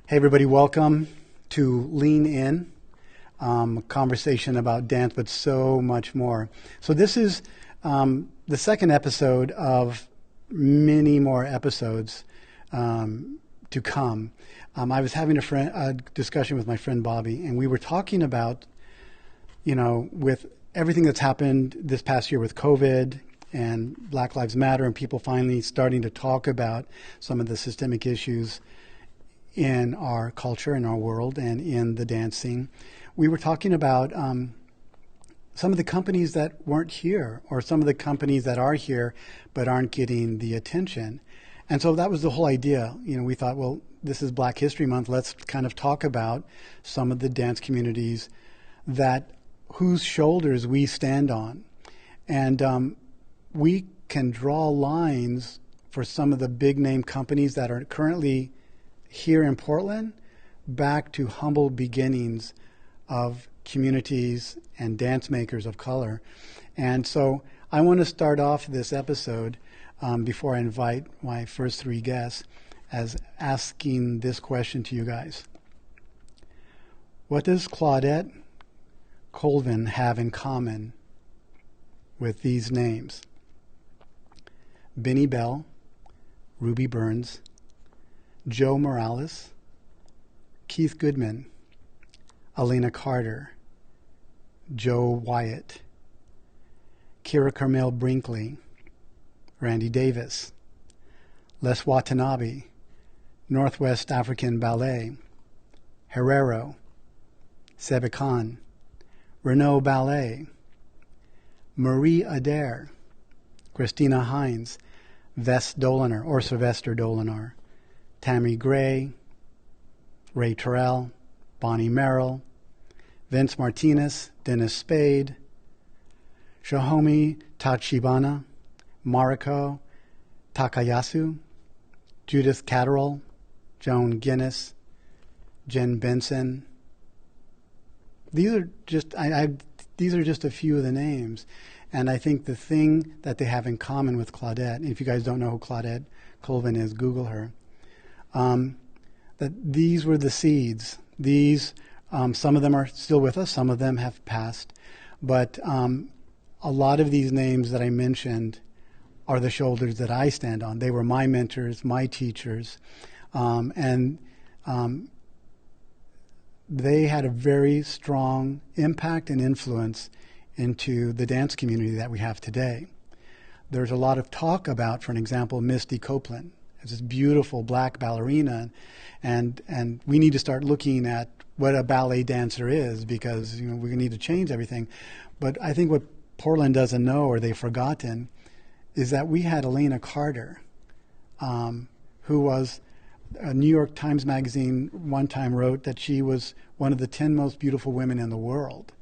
Hey everybody, welcome to LeanIn, a conversation about dance, but so much more. So this is the second episode of many more episodes to come. I was having a discussion with my friend Bobby, and we were talking about, with everything that's happened this past year with COVID and Black Lives Matter, and people finally starting to talk about some of the systemic issues in our culture, in our world, and in the dancing. We were talking about some of the companies that weren't here, or some of the companies that are here but aren't getting the attention. And so that was the whole idea. We thought, well, this is Black History Month. Let's kind of talk about some of the dance communities whose shoulders we stand on. And we can draw lines for some of the big name companies that are currently here in Portland back to humble beginnings of communities and dance makers of color. And so I want to start off this episode before I invite my first three guests as asking this question to you guys. What does Claudette Colvin have in common with these names? Benny Bell, Ruby Burns, Joe Morales, Keith Goodman, Alina Carter, Joe Wyatt, Kira Carmel Brinkley, Randy Davis, Les Watanabe, Northwest African Ballet, Herrero, Sebe Khan, Renault Ballet, Marie Adair, Christina Hines, Sylvester Dolinar, Tammy Gray, Ray Terrell, Bonnie Merrill, Vince Martinez, Dennis Spade, Shahomi Tachibana, Mariko Takayasu, Judith Catterall, Joan Guinness, Jen Benson. These are just a few of the names. And I think the thing that they have in common with Claudette, and if you guys don't know who Claudette Colvin is, Google her, that these were the seeds. These, some of them are still with us, some of them have passed, but a lot of these names that I mentioned are the shoulders that I stand on. They were my mentors, my teachers, and they had a very strong impact and influence into the dance community that we have today. There's a lot of talk about, for an example, Misty Copeland as this beautiful black ballerina, and we need to start looking at what a ballet dancer is, because we need to change everything. But I think what Portland doesn't know, or they've forgotten, is that we had Elena Carter, who was a New York Times Magazine one time wrote that she was one of the 10 most beautiful women in the world.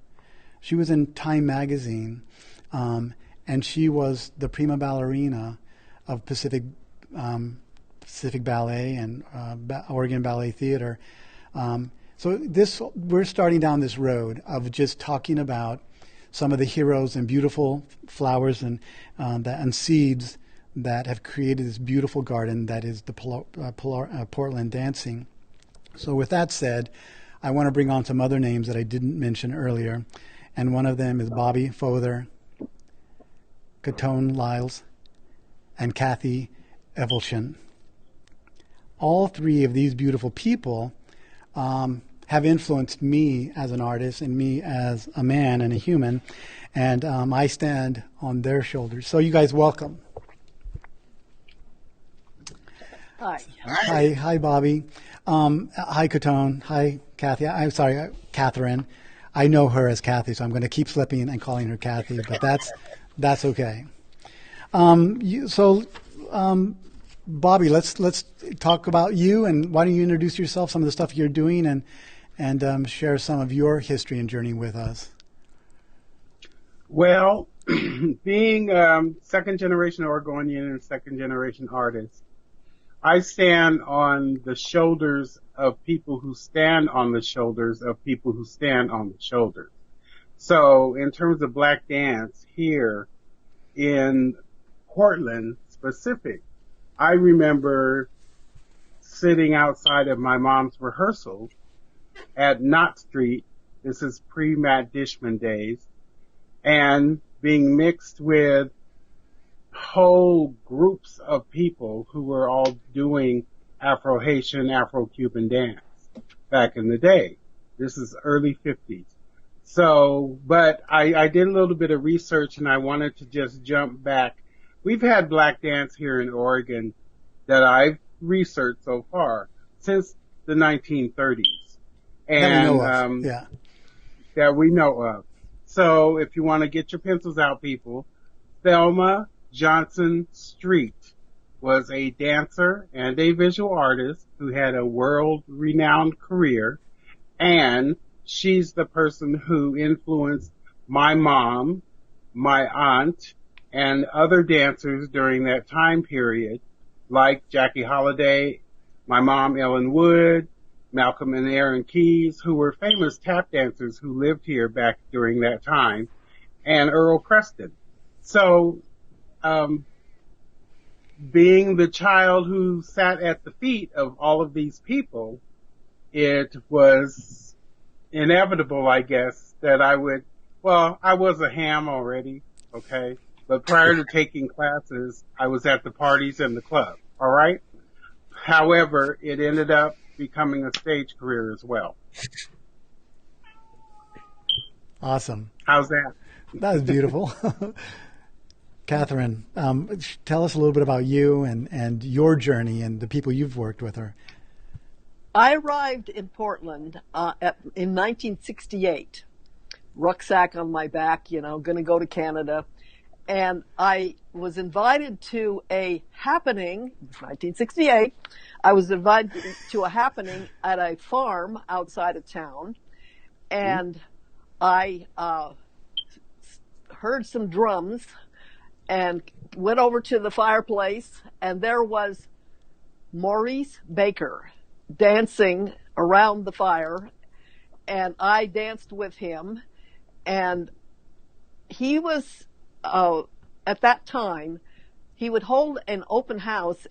She was in Time Magazine, and she was the prima ballerina of Pacific Ballet and Oregon Ballet Theater. So we're starting down this road of just talking about some of the heroes and beautiful flowers and seeds that have created this beautiful garden that is the Portland dancing. So with that said, I want to bring on some other names that I didn't mention earlier. And one of them is Bobby Fouther, Caton Lyles, and Kathy Evleshin. All three of these beautiful people have influenced me as an artist and me as a man and a human, and I stand on their shoulders. So you guys, welcome. Hi. Hi, Bobby. Hi, Caton. Hi, Kathy. I'm sorry, Catherine. I know her as Kathy, so I'm going to keep slipping and calling her Kathy, but that's okay. Bobby, let's talk about you, and why don't you introduce yourself, some of the stuff you're doing, and share some of your history and journey with us. Well, being second generation Oregonian and second generation artist, I stand on the shoulders of people who stand on the shoulders of people who stand on the shoulders. So in terms of Black dance here in Portland specific, I remember sitting outside of my mom's rehearsal at Knott Street. This is pre-Matt Dishman days, and being mixed with whole groups of people who were all doing Afro-Haitian, Afro-Cuban dance back in the day. This is early 50s. So, but I did a little bit of research and I wanted to just jump back. We've had black dance here in Oregon that I've researched so far since the 1930s. And, that we know of. So if you want to get your pencils out, people, Thelma Johnson Street was a dancer and a visual artist who had a world-renowned career, and she's the person who influenced my mom, my aunt, and other dancers during that time period, like Jackie Holliday, my mom Ellen Wood, Malcolm and Aaron Keyes, who were famous tap dancers who lived here back during that time, and Earl Preston. So, being the child who sat at the feet of all of these people, it was inevitable, I guess, that I was a ham already, okay? But prior to taking classes, I was at the parties and the club, all right? However, it ended up becoming a stage career as well. Awesome. How's that? That was beautiful. Catherine, tell us a little bit about you and your journey and the people you've worked with her. I arrived in Portland in 1968, rucksack on my back, going to go to Canada. And I was invited to a happening, 1968, I was invited to a happening at a farm outside of town. And I heard some drums and went over to the fireplace, and there was Maurice Baker dancing around the fire, and I danced with him. And he was, at that time, he would hold an open house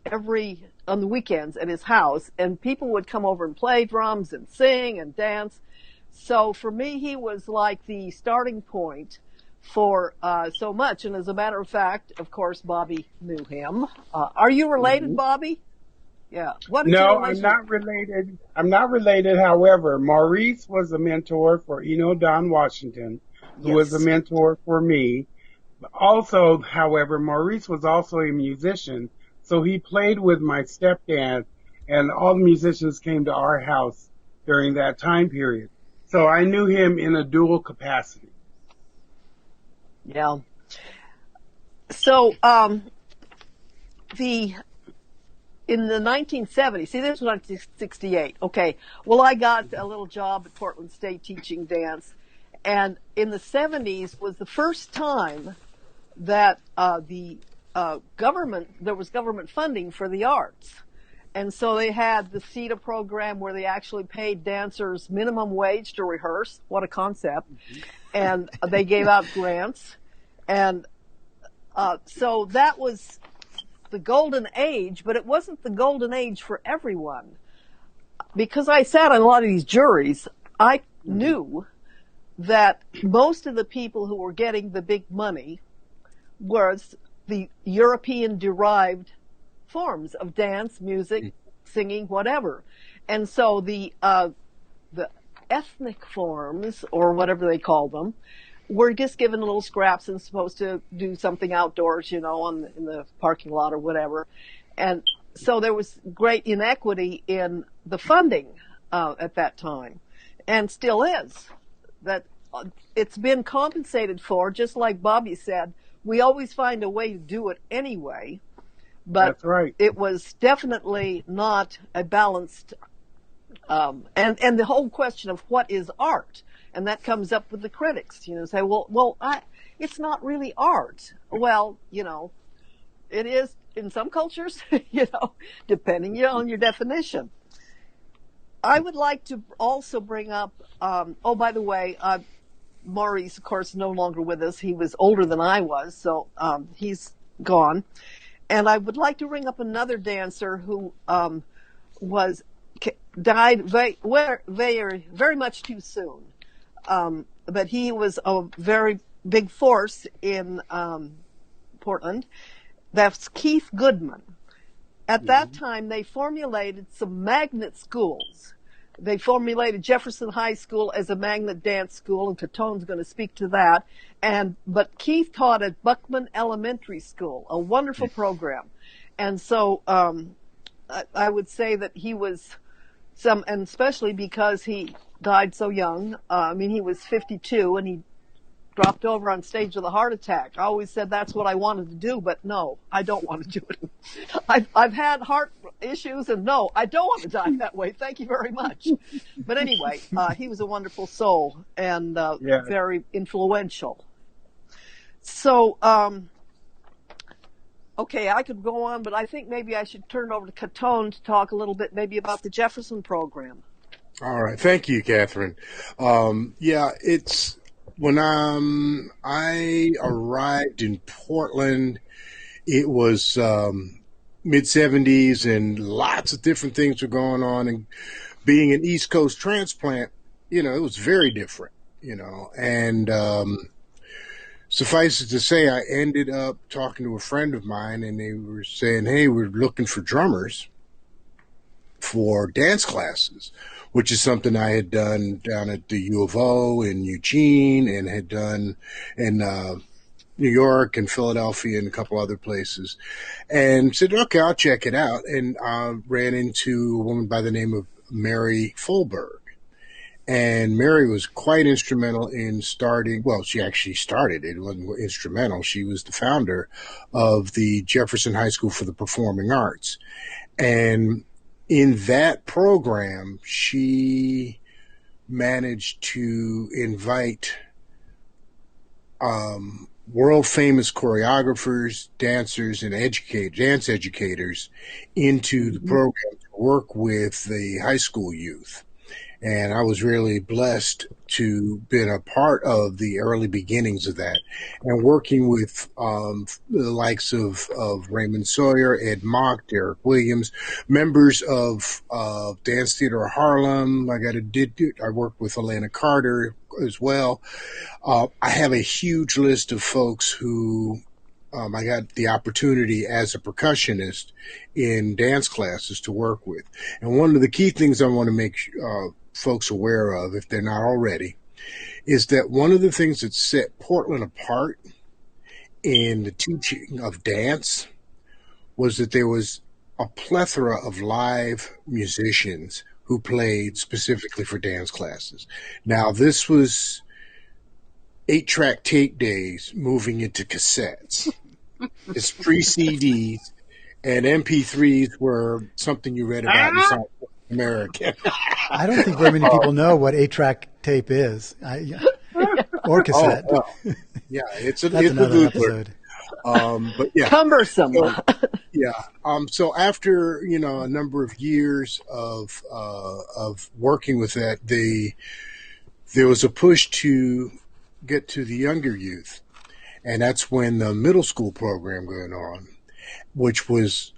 on the weekends at his house, and people would come over and play drums and sing and dance. So for me, he was like the starting point for so much. And as a matter of fact, of course, Bobby knew him. Are you related, Bobby? Yeah. No, I'm not related. I'm not related. However, Maurice was a mentor for Eno Don Washington, who was a mentor for me. Also, however, Maurice was also a musician, so he played with my stepdad, and all the musicians came to our house during that time period. So I knew him in a dual capacity. Yeah. So, in the 1970s, see, this was 1968. Okay. Well, I got a little job at Portland State teaching dance. And in the 70s was the first time that there was government funding for the arts. And so they had the CETA program where they actually paid dancers minimum wage to rehearse. What a concept. And they gave out grants. And so that was the golden age, but it wasn't the golden age for everyone. Because I sat on a lot of these juries, I knew that most of the people who were getting the big money was the European-derived forms of dance, music, singing, whatever. And so the ethnic forms, or whatever they call them, were just given little scraps and supposed to do something outdoors, in the parking lot or whatever. And so there was great inequity in the funding at that time, and still is. That it's been compensated for, just like Bobby said. We always find a way to do it anyway, but that's right. It was definitely not a balanced, and the whole question of what is art, and that comes up with the critics, say, it's not really art. Well, it is in some cultures, depending on your definition. I would like to also bring up, by the way, Maurice, of course, no longer with us. He was older than I was, so he's gone. And I would like to bring up another dancer who was died very much too soon. But he was a very big force in Portland. That's Keith Goodman. At that time, they formulated some magnet schools. They formulated Jefferson High School as a magnet dance school, and Caton's going to speak to that. But Keith taught at Buckman Elementary School, a wonderful program. And so I would say that he was and especially because he died so young. I mean, he was 52, and he dropped over on stage with a heart attack. I always said that's what I wanted to do, but no, I don't want to do it. I've had heart issues, and no, I don't want to die that way. Thank you very much. But anyway, he was a wonderful soul and very influential. So, okay, I could go on, but I think maybe I should turn it over to Caton to talk a little bit maybe about the Jefferson program. All right. Thank you, Catherine. It's when I arrived in Portland, it was mid-'70s, and lots of different things were going on. And being an East Coast transplant, it was very different, and suffice it to say, I ended up talking to a friend of mine, and they were saying, hey, we're looking for drummers for dance classes, which is something I had done down at the U of O in Eugene, and had done in New York and Philadelphia and a couple other places, and said, okay, I'll check it out. And I ran into a woman by the name of Mary Fulberg. And Mary was quite instrumental in starting, well, she actually started it. It wasn't instrumental. She was the founder of the Jefferson High School for the Performing Arts. And in that program, she managed to invite world famous choreographers, dancers, and dance educators into the program to work with the high school youth. And I was really blessed to been a part of the early beginnings of that, and working with the likes of Raymond Sawyer, Ed Mock, Derek Williams, members of Dance Theater of Harlem. I worked with Atlanta Carter as well. I have a huge list of folks who I got the opportunity as a percussionist in dance classes to work with. And one of the key things I want to make folks aware of, if they're not already, is that one of the things that set Portland apart in the teaching of dance was that there was a plethora of live musicians who played specifically for dance classes. Now, this was 8-track tape days moving into cassettes. It's pre-CDs, and MP3s were something you read about in South America. I don't think very many people know what 8-track tape is, or cassette. Yeah, it's a another episode. But yeah, cumbersome. So after a number of years of working with that, there was a push to get to the younger youth, and that's when the middle school program going on, which was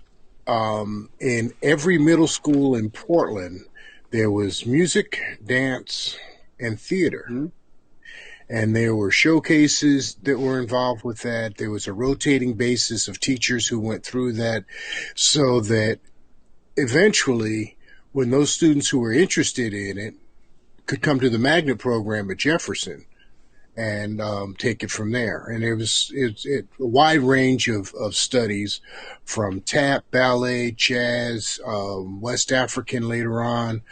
in every middle school in Portland, there was music, dance, and theater. Mm-hmm. And there were showcases that were involved with that. There was a rotating basis of teachers who went through that, so that eventually, when those students who were interested in it could come to the magnet program at Jefferson and take it from there. And it's a wide range of studies, from tap, ballet, jazz, West African later on,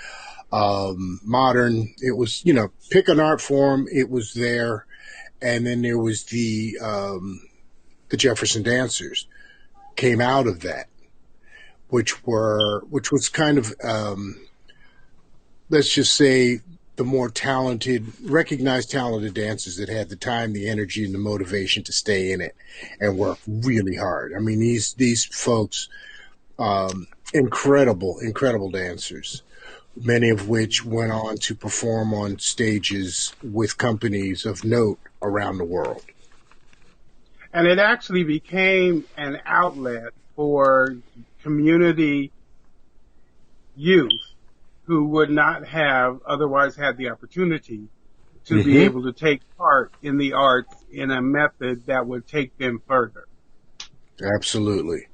modern. It was, pick an art form, it was there. And then there was the Jefferson dancers came out of that, which was kind of, let's just say, the more recognized talented dancers that had the time, the energy, and the motivation to stay in it and work really hard. I mean, these folks, incredible dancers, many of which went on to perform on stages with companies of note around the world. And it actually became an outlet for community youth who would not have otherwise had the opportunity to be Mm-hmm. able to take part in the arts in a method that would take them further. Absolutely.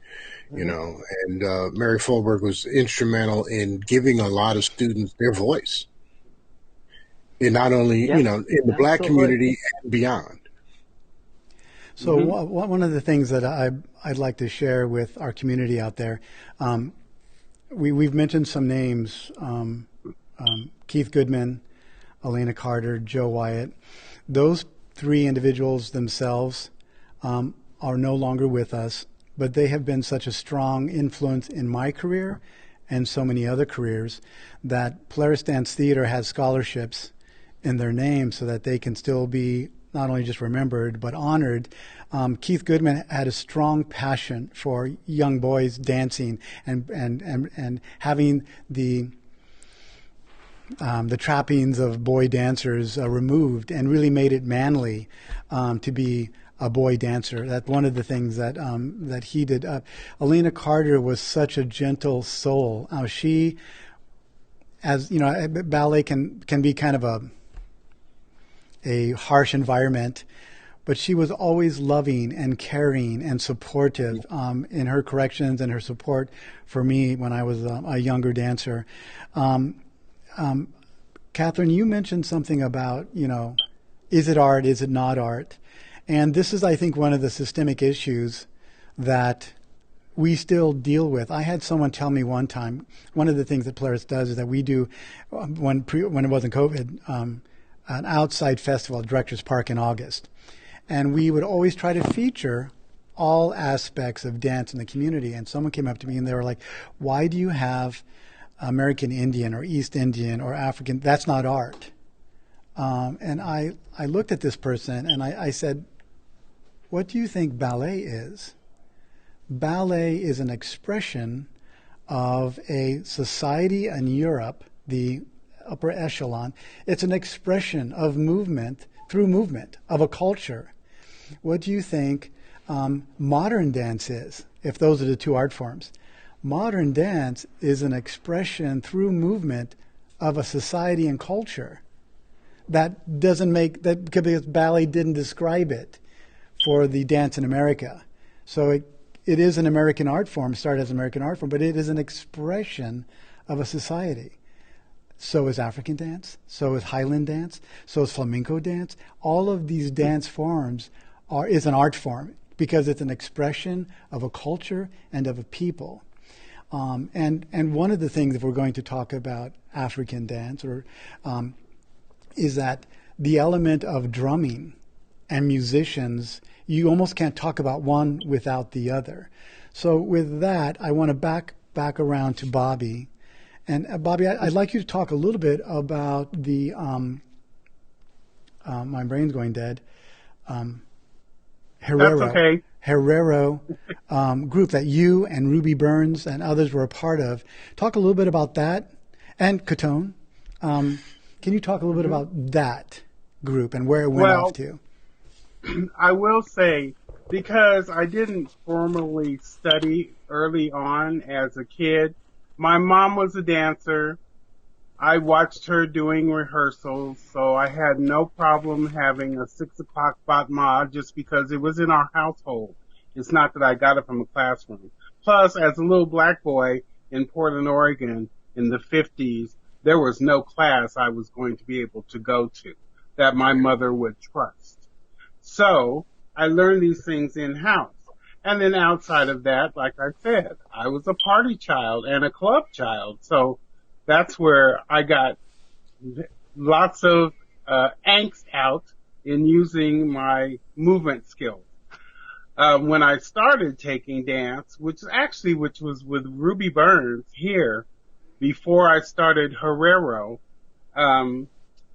You know, and Mary Fulberg was instrumental in giving a lot of students their voice. And not only, Yep, in the Black absolutely. community and beyond. So one of the things that I'd like to share with our community out there, we've mentioned some names, Keith Goodman, Elena Carter, Joe Wyatt. Those three individuals themselves are no longer with us, but they have been such a strong influence in my career and so many other careers that Polaris Dance Theater has scholarships in their name so that they can still be not only just remembered but honored. Keith Goodman had a strong passion for young boys dancing and having the trappings of boy dancers removed and really made it manly to be a boy dancer. That's one of the things that he did. Elena Carter was such a gentle soul. She, as you know, ballet can be kind of a harsh environment, but she was always loving and caring and supportive in her corrections and her support for me when I was a younger dancer. Catherine, you mentioned something about, is it art, is it not art? And this is, I think, one of the systemic issues that we still deal with. I had someone tell me one time, one of the things that Polaris does is that we do, when it wasn't COVID, an outside festival at Directors Park in August. And we would always try to feature all aspects of dance in the community. And someone came up to me and they were like, why do you have American Indian or East Indian or African? That's not art. And I looked at this person and I said, what do you think ballet is? Ballet is an expression of a society in Europe, the upper echelon. It's an expression of movement, through movement, of a culture. What do you think modern dance is, if those are the two art forms? Modern dance is an expression through movement of a society and culture. That doesn't make that because ballet didn't describe it for the dance in America. So it is an American art form, started as an American art form, but it is an expression of a society. So is African dance, so is Highland dance, so is flamenco dance. All of these dance forms is an art form because it's an expression of a culture and of a people. And one of the things, if we're going to talk about African dance, is that the element of drumming and musicians, you almost can't talk about one without the other. So with that, I want to back around to Bobby. And Bobby, I'd like you to talk a little bit about the, my brain's going dead, That's okay. Herero group that you and Ruby Burns and others were a part of. Talk a little bit about that. And Caton. Can you talk a little bit about that group and where it went off to? I will say, because I didn't formally study early on as a kid, my mom was a dancer. I watched her doing rehearsals, so I had no problem having a 6 o'clock bat ma just because it was in our household. It's not that I got it from a classroom. Plus, as a little black boy in Portland, Oregon in the 50s, there was no class I was going to be able to go to that my mother would trust. So I learned these things in-house. And then outside of that, like I said, I was a party child and a club child. So that's where I got lots of angst out in using my movement skills. When I started taking dance, which was with Ruby Burns here, before I started Herero,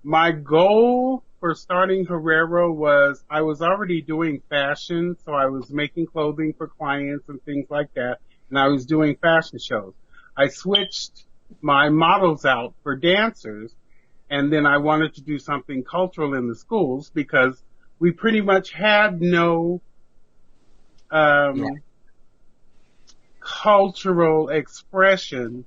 my goal for starting Herero was I was already doing fashion, so I was making clothing for clients and things like that, and I was doing fashion shows. I switched my models out for dancers, and then I wanted to do something cultural in the schools because we pretty much had no cultural expression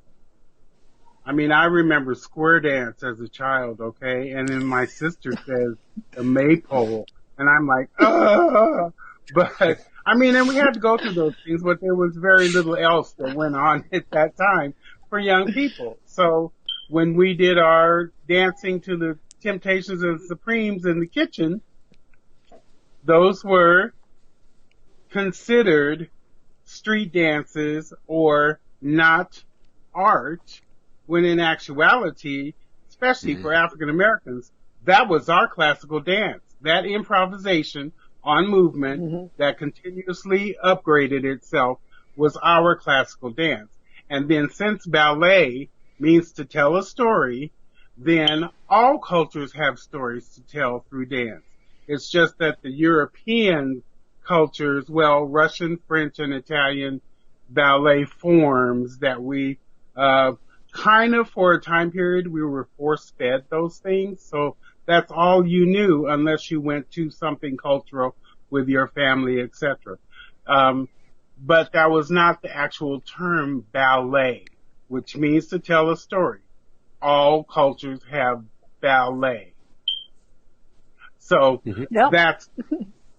I mean, I remember square dance as a child, okay? And then my sister says the maypole, and I'm like, ugh! But, I mean, and we had to go through those things, but there was very little else that went on at that time for young people. So when we did our dancing to the Temptations and Supremes in the kitchen, those were considered street dances or not art, when in actuality, especially for African Americans, that was our classical dance. That improvisation on movement that continuously upgraded itself was our classical dance. And then since ballet means to tell a story, then all cultures have stories to tell through dance. It's just that the European cultures, well, Russian, French, and Italian ballet forms that we kind of, for a time period, we were force-fed those things. So that's all you knew unless you went to something cultural with your family, etc. But that was not the actual term ballet, which means to tell a story. All cultures have ballet. So that's,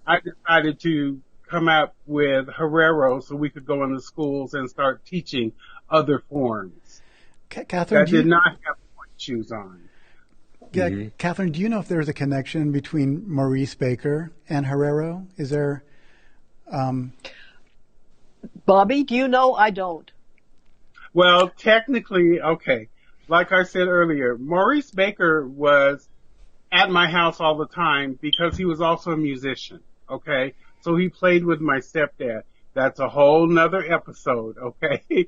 I decided to come up with Herrero so we could go into schools and start teaching other forms. Catherine, that did not have point shoes on. Yeah, Catherine, do you know if there's a connection between Maurice Baker and Herrero? Is there? Bobby, do you know? I don't. Well, technically, okay. Like I said earlier, Maurice Baker was at my house all the time because he was also a musician, okay? So he played with my stepdad. That's a whole nother episode, okay?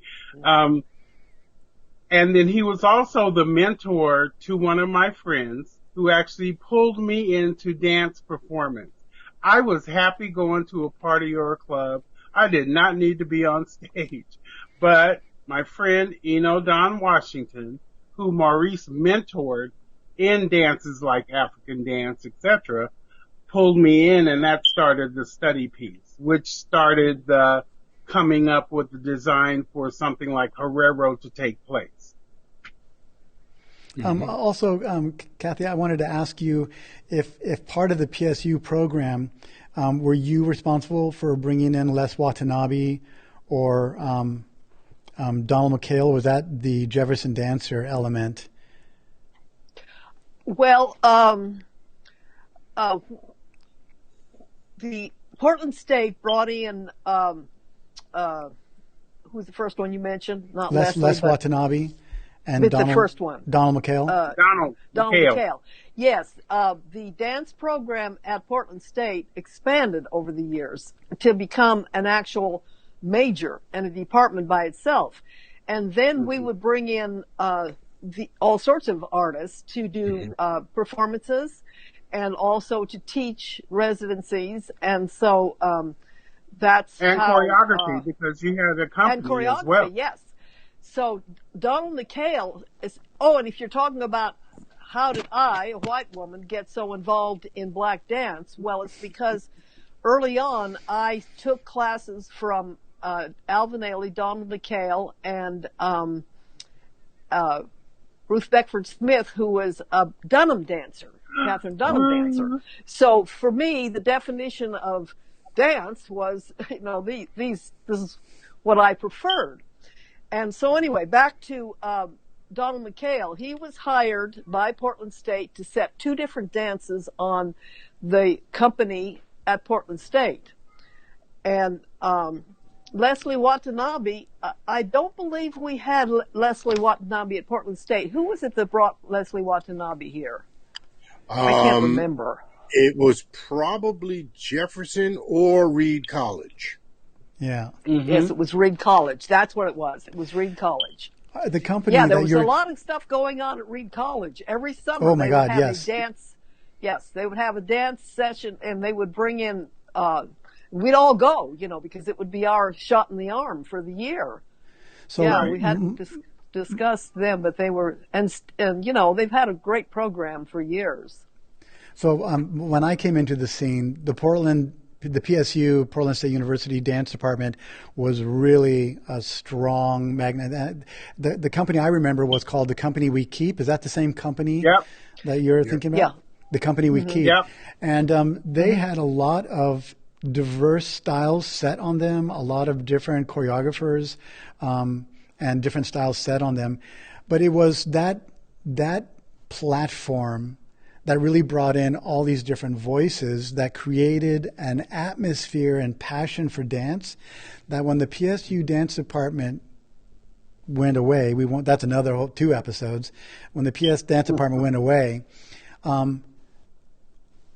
And then he was also the mentor to one of my friends who actually pulled me into dance performance. I was happy going to a party or a club. I did not need to be on stage. But my friend Eno Don Washington, who Maurice mentored in dances like African dance, etc., pulled me in, and that started the study piece, which started the coming up with the design for something like Herrero to take place. Also, Kathy, I wanted to ask you if part of the PSU program, were you responsible for bringing in Les Watanabe or Donald McHale? Was that the Jefferson Dancer element? Well, the Portland State brought in who's the first one you mentioned? Not Les Watanabe. And the first one. Donald McHale? Donald McHale. Yes. The dance program at Portland State expanded over the years to become an actual major and a department by itself. And then we would bring in all sorts of artists to do performances and also to teach residencies. And so that's and how, choreography, because you had a company and choreography, as well. Yes. So Donald McHale is, and if you're talking about how did I, a white woman, get so involved in black dance? Well, it's because early on I took classes from Alvin Ailey, Donald McHale, and Ruth Beckford Smith, who was a Dunham dancer, Catherine Dunham dancer. So for me, the definition of dance was, this is what I preferred. And so anyway, back to Donald McHale. He was hired by Portland State to set two different dances on the company at Portland State. And Leslie Watanabe, I don't believe we had Leslie Watanabe at Portland State. Who was it that brought Leslie Watanabe here? I can't remember. It was probably Jefferson or Reed College. Yeah. Mm-hmm. Yes, it was Reed College. That's what it was. It was Reed College. The company. Yeah, there was a lot of stuff going on at Reed College. Every summer oh my they God, would have yes. a dance. Yes, they would have a dance session, and they would bring in. We'd all go, because it would be our shot in the arm for the year. So yeah, we hadn't discussed them, but they were, and they've had a great program for years. So when I came into the scene, the Portland the PSU, Portland State University dance department was really a strong magnet. The company I remember was called The Company We Keep. Is that the same company that you're thinking about? Yeah. The Company We Keep. Yep. And they had a lot of diverse styles set on them, a lot of different choreographers and different styles set on them. But it was that platform that really brought in all these different voices that created an atmosphere and passion for dance that when the PSU dance department went away, that's another 2 episodes. When the PS dance department went away,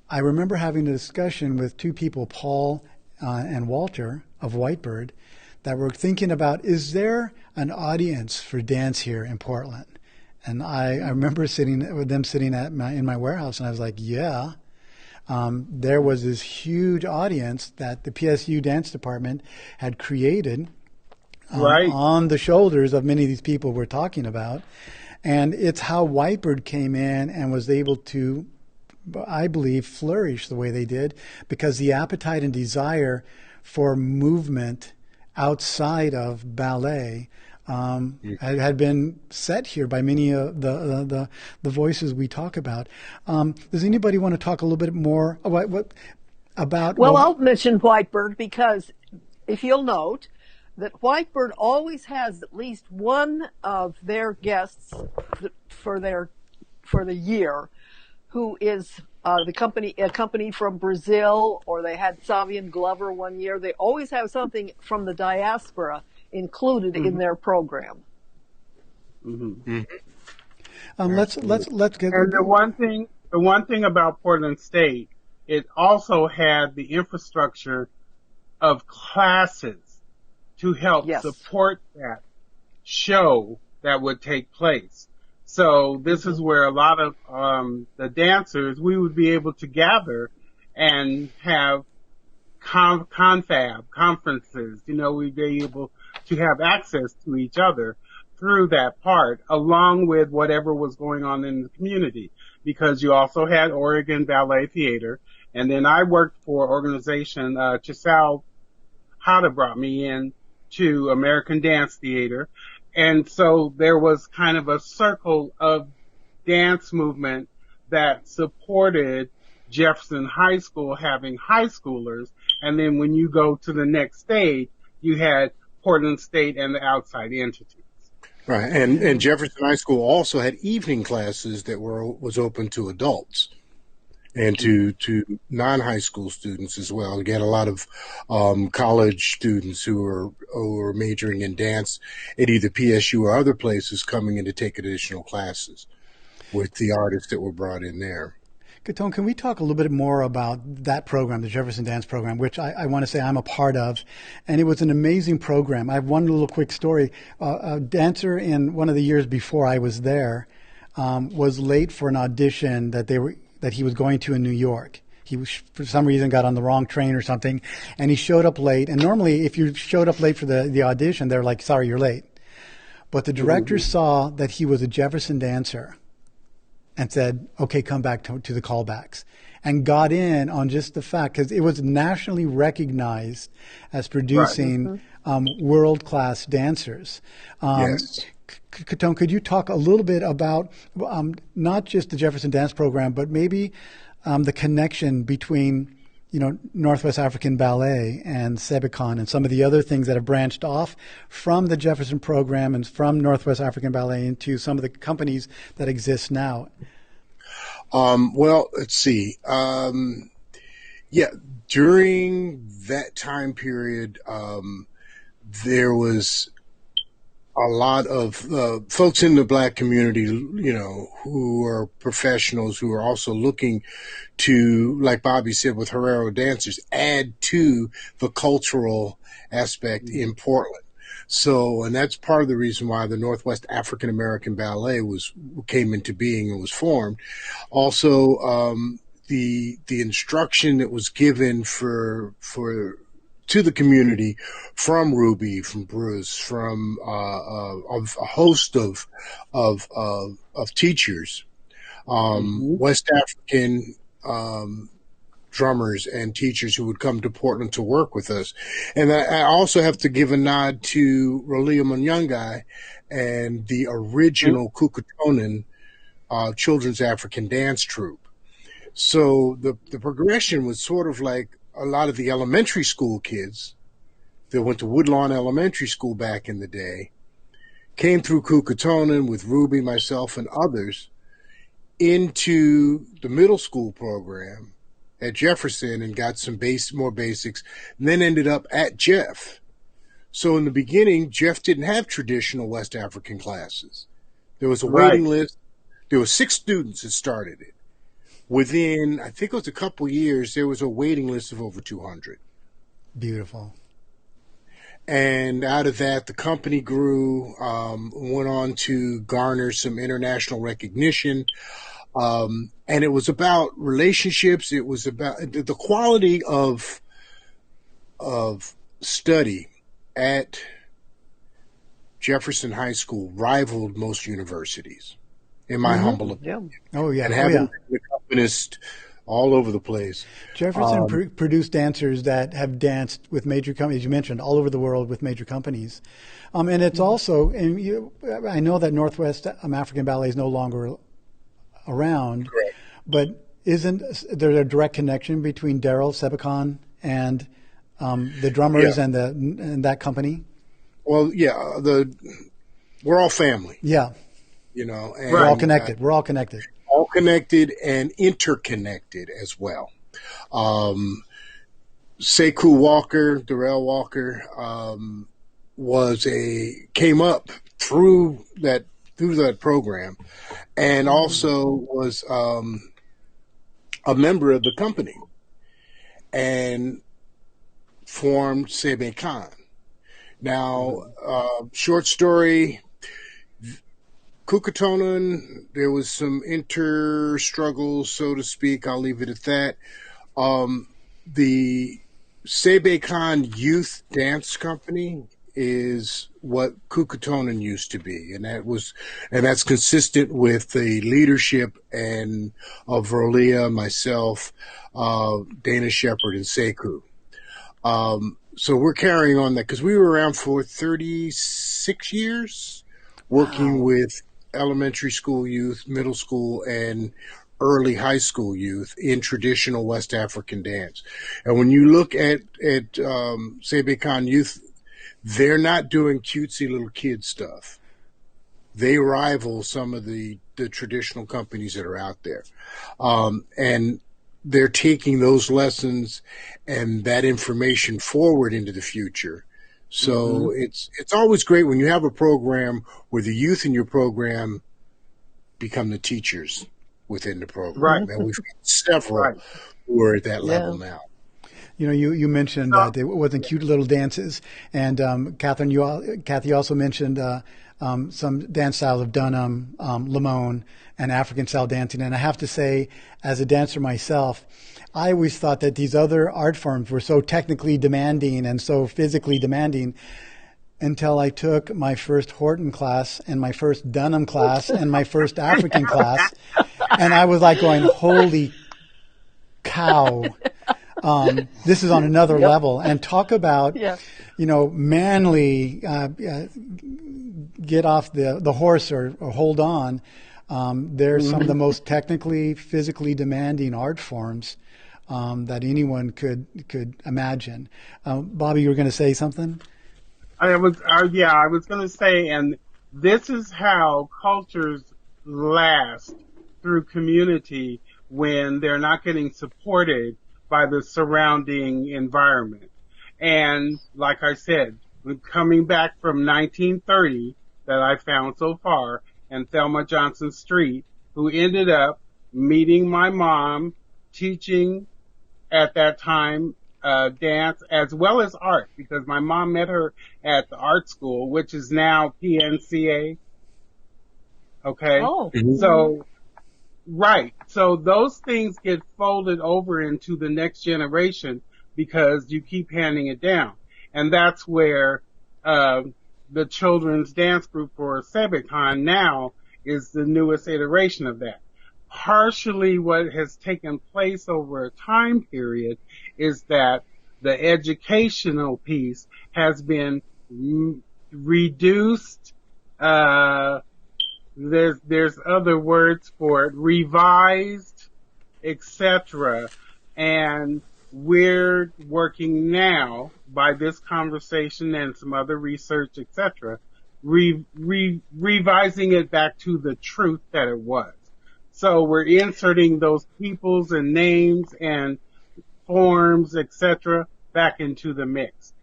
I remember having a discussion with 2 people, Paul and Walter of Whitebird, that were thinking about, is there an audience for dance here in Portland? And I remember sitting in my warehouse, and I was like, yeah. There was this huge audience that the PSU dance department had created on the shoulders of many of these people we're talking about. And it's how Whitebird came in and was able to, I believe, flourish the way they did, because the appetite and desire for movement outside of ballet had been set here by many of the voices we talk about. Does anybody want to talk a little bit more about? Well, I'll mention Whitebird, because if you'll note that Whitebird always has at least one of their guests for the year who is a company from Brazil, or they had Savian Glover one year. They always have something from the diaspora included in their program. Let's get. And the one thing about Portland State, it also had the infrastructure of classes to help support that show that would take place. So this is where a lot of the dancers, we would be able to gather and have confab conferences. We'd be able to have access to each other through that part, along with whatever was going on in the community, because you also had Oregon Ballet Theater. And then I worked for organization, Chisao. Hata brought me in to American Dance Theater. And so there was kind of a circle of dance movement that supported Jefferson High School having high schoolers. And then when you go to the next stage, you had Portland State and the outside entities. Right. And Jefferson High School also had evening classes that was open to adults and to non-high school students as well. Again, a lot of college students who are majoring in dance at either PSU or other places coming in to take additional classes with the artists that were brought in there. Caton, can we talk a little bit more about that program, the Jefferson Dance Program, which I want to say I'm a part of, and it was an amazing program. I have one little quick story. A dancer in one of the years before I was there was late for an audition that he was going to in New York. He was, for some reason, got on the wrong train or something, and he showed up late. And normally, if you showed up late for the audition, they're like, sorry, you're late. But the director saw that he was a Jefferson dancer and said, okay, come back to the callbacks, and got in on just the fact, because it was nationally recognized as producing world-class dancers. Yes. Caton, could you talk a little bit about not just the Jefferson Dance Program, but maybe the connection between, Northwest African Ballet and Sebicon and some of the other things that have branched off from the Jefferson Program and from Northwest African Ballet into some of the companies that exist now? Well, let's see. During that time period, there was a lot of folks in the Black community, who are professionals, who are also looking to, like Bobby said, with Herero dancers, add to the cultural aspect in Portland. So, and that's part of the reason why the Northwest African American Ballet came into being and was formed. Also, the instruction that was given to the community from Ruby, from Bruce, from a host of teachers, West African drummers and teachers who would come to Portland to work with us. And I also have to give a nod to Rolia Munyangai and the original Kukatonan Children's African Dance Troupe. So the progression was sort of like a lot of the elementary school kids that went to Woodlawn Elementary School back in the day came through Kukatonan with Ruby, myself, and others into the middle school program at Jefferson and got some more basics, and then ended up at Jeff. So in the beginning, Jeff didn't have traditional West African classes. There was a waiting list. There were 6 students that started it. Within, I think it was a couple years, there was a waiting list of over 200. Beautiful. And out of that, the company grew, went on to garner some international recognition. And it was about relationships. It was about the quality of study at Jefferson High School rivaled most universities, in my humble opinion. Oh, yeah. And having the accompanist all over the place. Jefferson produced dancers that have danced with major companies, you mentioned, all over the world with major companies. And it's also, I know that Northwest African Ballet is no longer around, Correct. But isn't there a direct connection between Daryl Sebekon and the drummers and that company? Well, yeah, we're all family. Yeah. You know, and we're all connected. We're all connected. All connected and interconnected as well. Sekou Walker, Darrell Walker, came up through that program, and also was a member of the company, and formed Sebe Khan. Now, short story. Kukatonan, there was some struggles, so to speak. I'll leave it at that. The Sebe Khan Youth Dance Company is what Kukatonan used to be, and that's consistent with the leadership of Rolia, myself, Dana Shepard, and Sekou. So we're carrying on that because we were around for 36 years, working with elementary school youth, middle school, and early high school youth in traditional West African dance. And when you look at Sebe Khan youth, they're not doing cutesy little kid stuff. They rival some of the traditional companies that are out there. And they're taking those lessons and that information forward into the future. So it's always great when you have a program where the youth in your program become the teachers within the program. Right. And we've got several who are at that level now. You know, you mentioned that it wasn't cute little dances, and Kathy also mentioned some dance styles of Dunham, Limon, and African style dancing. And I have to say, as a dancer myself, I always thought that these other art forms were so technically demanding and so physically demanding until I took my first Horton class and my first Dunham class and my first African class. And I was like going, holy cow. This is on another level. And talk about, manly, get off the horse or hold on. There's some of the most technically, physically demanding art forms that anyone could imagine. Bobby, you were going to say something? I was going to say, and this is how cultures last through community when they're not getting supported by the surrounding environment. And like I said, coming back from 1930 that I found so far, and Thelma Johnson Street, who ended up meeting my mom, teaching at that time dance as well as art, because my mom met her at the art school, which is now PNCA. Okay? Oh. So, right. So those things get folded over into the next generation because you keep handing it down. And that's where the children's dance group for Sebekhan now is the newest iteration of that. partially what has taken place over a time period is that the educational piece has been reduced. There's other words for it, revised, etc. And we're working now by this conversation and some other research, etc., revising it back to the truth that it was. So we're inserting those peoples and names and forms, etc., back into the mix.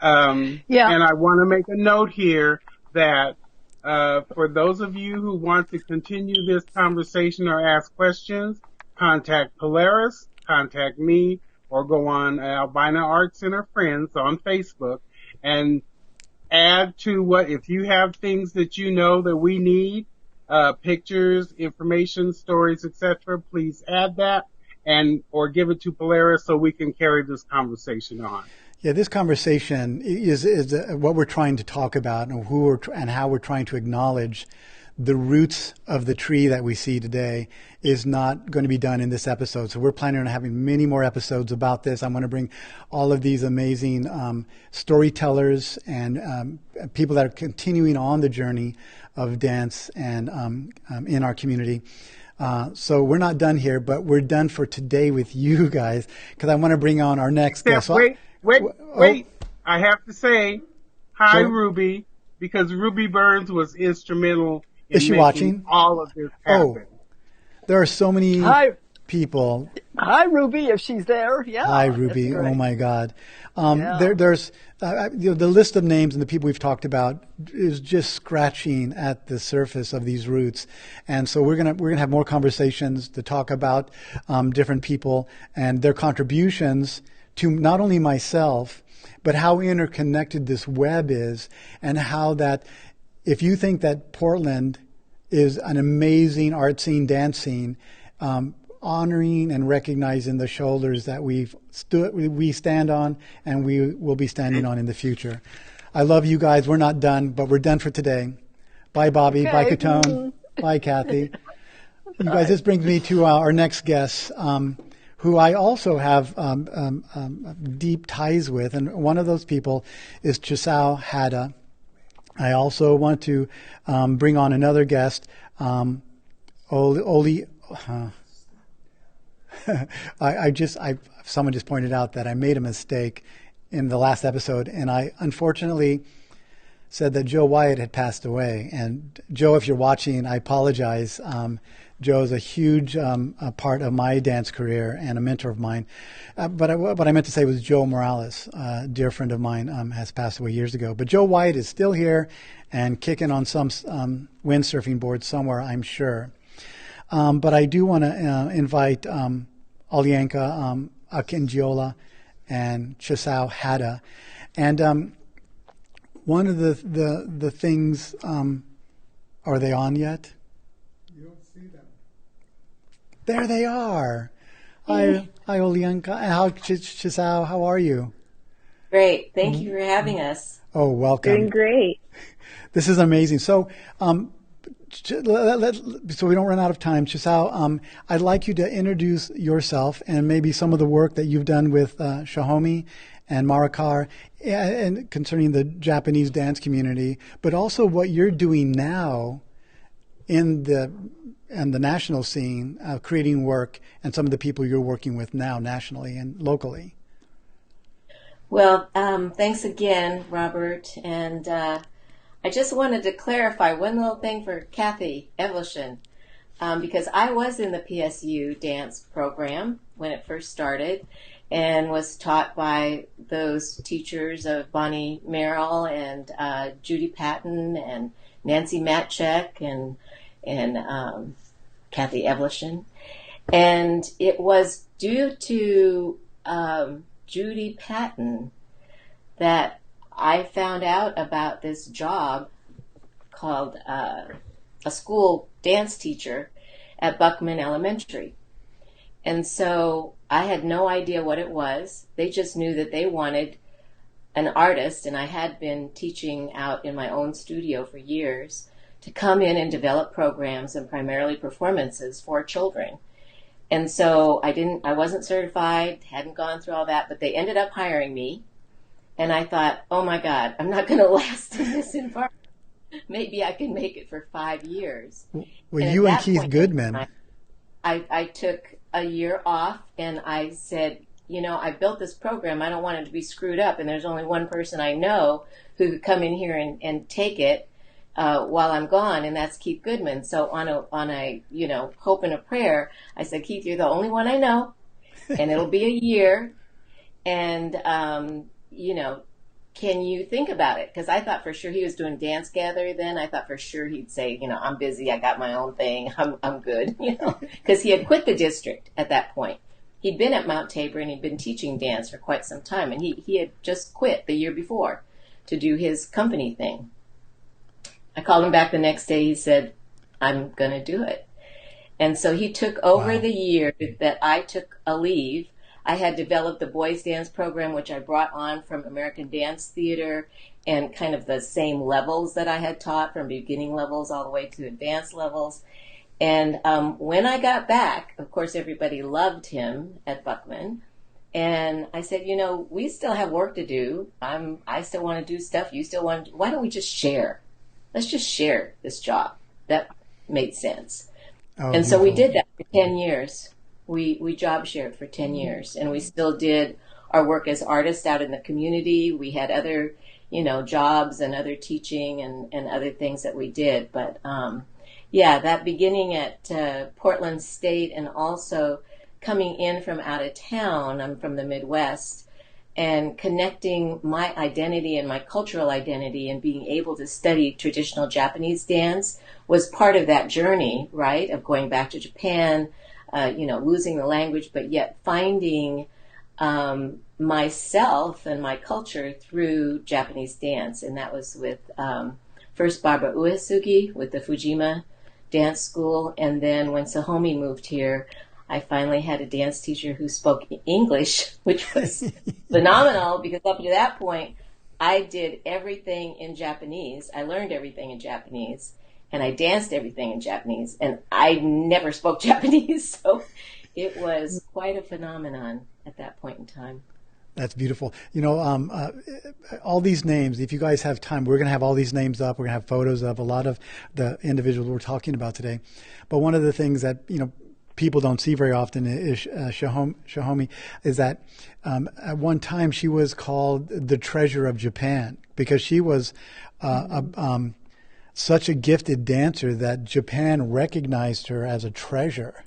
And I want to make a note here that for those of you who want to continue this conversation or ask questions, contact Polaris, contact me, or go on Albina Art Center Friends on Facebook and add to if you have things that you know that we need, pictures, information, stories, etc., please add that or give it to Polaris so we can carry this conversation on. Yeah, this conversation is what we're trying to talk about and how we're trying to acknowledge the roots of the tree that we see today is not going to be done in this episode. So we're planning on having many more episodes about this. I'm going to bring all of these amazing storytellers and people that are continuing on the journey of dance and in our community. So we're not done here, but we're done for today with you guys because I want to bring on our next guest. Wait. I have to say hi, Ruby, because Ruby Burns was instrumental in Is she making watching? all of this happen. There are so many people. Hi, Ruby, if she's there. Yeah. Hi, Ruby. Oh, my God. There's the list of names and the people we've talked about is just scratching at the surface of these roots. And so we're gonna have more conversations to talk about different people and their contributions to not only myself, but how interconnected this web is and how that if you think that Portland is an amazing art scene, dance scene, honoring and recognizing the shoulders that we stand on and we will be standing on in the future. I love you guys. We're not done, but we're done for today. Bye, Bobby. Okay. Bye, Caton. Bye, Kathy. You guys, this brings me to our next guest, who I also have deep ties with. And one of those people is Chisao Hata. I also want to bring on another guest, someone just pointed out that I made a mistake in the last episode, and I unfortunately said that Joe Wyatt had passed away. And Joe, if you're watching, I apologize. Joe is a huge part of my dance career and a mentor of mine. But what I meant to say was Joe Morales, a dear friend of mine, has passed away years ago. But Joe Wyatt is still here and kicking on some windsurfing board somewhere, I'm sure. But I do want to invite Oluyinka, Akinjiola, and Chisao Hata. And one of the things, are they on yet? You don't see them. There they are. Hi, Oluyinka. Chisao, how are you? Great. Thank you for having us. Oh, welcome. Doing great. This is amazing. So, so we don't run out of time, Chisao, I'd like you to introduce yourself and maybe some of the work that you've done with Shahomi and Marakar and concerning the Japanese dance community, but also what you're doing now in the national scene, creating work, and some of the people you're working with now nationally and locally. Well, thanks again, Robert. And I just wanted to clarify one little thing for Kathy Evleshin, because I was in the PSU dance program when it first started and was taught by those teachers of Bonnie Merrill and Judy Patton and Nancy Matchek and Kathy Evleshin. And it was due to Judy Patton that I found out about this job called a school dance teacher at Buckman Elementary. And so I had no idea what it was. They just knew that they wanted an artist, and I had been teaching out in my own studio for years, to come in and develop programs and primarily performances for children. And so I wasn't certified, hadn't gone through all that, but they ended up hiring me. And I thought, oh my God, I'm not going to last in this environment. Maybe I can make it for 5 years. Well, you and Keith Goodman. I took a year off and I said, I built this program. I don't want it to be screwed up. And there's only one person I know who could come in here and take it while I'm gone, and that's Keith Goodman. So on a hope and a prayer, I said, Keith, you're the only one I know, and it'll be a year. And, can you think about it? Because I thought for sure he was doing Dance Gather then. I thought for sure he'd say, I'm busy. I got my own thing. I'm good, because he had quit the district at that point. He'd been at Mount Tabor and he'd been teaching dance for quite some time. And he had just quit the year before to do his company thing. I called him back the next day. He said, I'm going to do it. And so he took over the year that I took a leave. I had developed the boys dance program, which I brought on from American Dance Theater, and kind of the same levels that I had taught, from beginning levels all the way to advanced levels. And when I got back, of course, everybody loved him at Buckman. And I said, we still have work to do. I still want to do stuff. You still want to. Why don't we just share? Let's just share this job. That made sense. And so we did that for 10 years. We job shared for 10 years, and we still did our work as artists out in the community. We had other, jobs and other teaching and other things that we did. But, that beginning at Portland State, and also coming in from out of town, I'm from the Midwest, and connecting my identity and my cultural identity and being able to study traditional Japanese dance was part of that journey, right, of going back to Japan, losing the language, but yet finding myself and my culture through Japanese dance. And that was with first Barbara Uesugi with the Fujima Dance School. And then when Sahomi moved here, I finally had a dance teacher who spoke English, which was phenomenal, because up to that point, I did everything in Japanese. I learned everything in Japanese, and I danced everything in Japanese, and I never spoke Japanese. So it was quite a phenomenon at that point in time. That's beautiful. All these names, if you guys have time, we're going to have all these names up. We're going to have photos of a lot of the individuals we're talking about today. But one of the things that, people don't see very often is Sahomi, is that at one time she was called the treasure of Japan, because she was such a gifted dancer that Japan recognized her as a treasure.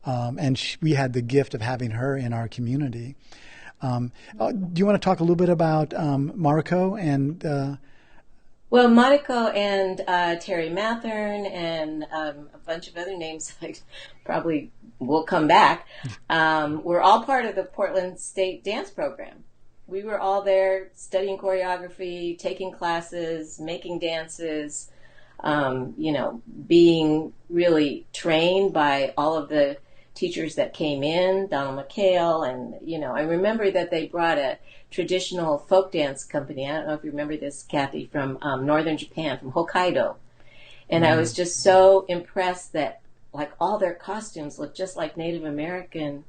And we had the gift of having her in our community. Do you want to talk a little bit about Mariko and... Well, Mariko and Terry Mathern and a bunch of other names that probably will come back, were all part of the Portland State dance program. We were all there studying choreography, taking classes, making dances, being really trained by all of the teachers that came in, Donald McHale, and, I remember that they brought a traditional folk dance company. I don't know if you remember this, Kathy, from northern Japan, from Hokkaido. And I was just so impressed that, like, all their costumes looked just like Native American